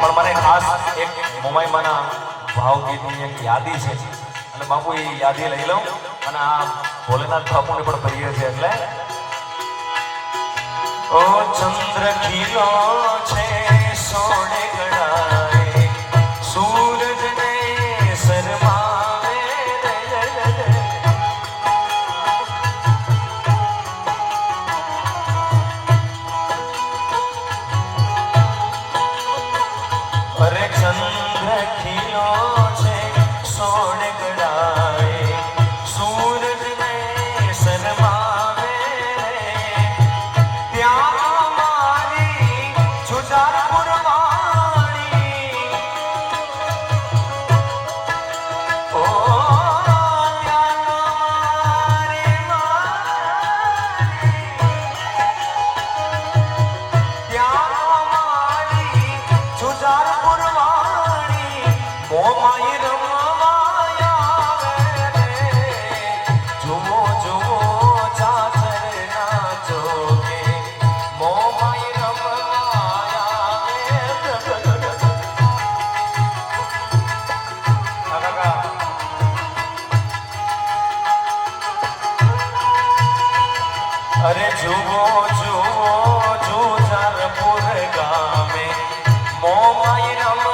પણ મને ખાસ એક મોમાઈમાના ભાવગીતની એક યાદી છે અને બાપુ એ યાદી લઈ લઉં અને આ ભોલેનાથ બાપુને પણ પ્રિય છે એટલે ઓ ચંદ્ર ખીલો છે સોને ગણાએ સૂરજને શરમાવે અરે ચંદ્ર ખીલો છે સોને ગણાએ સૂરજને શરમાવે અરે જુઓ જુઓ જુજારપુર ગામે મોમાઈ રમ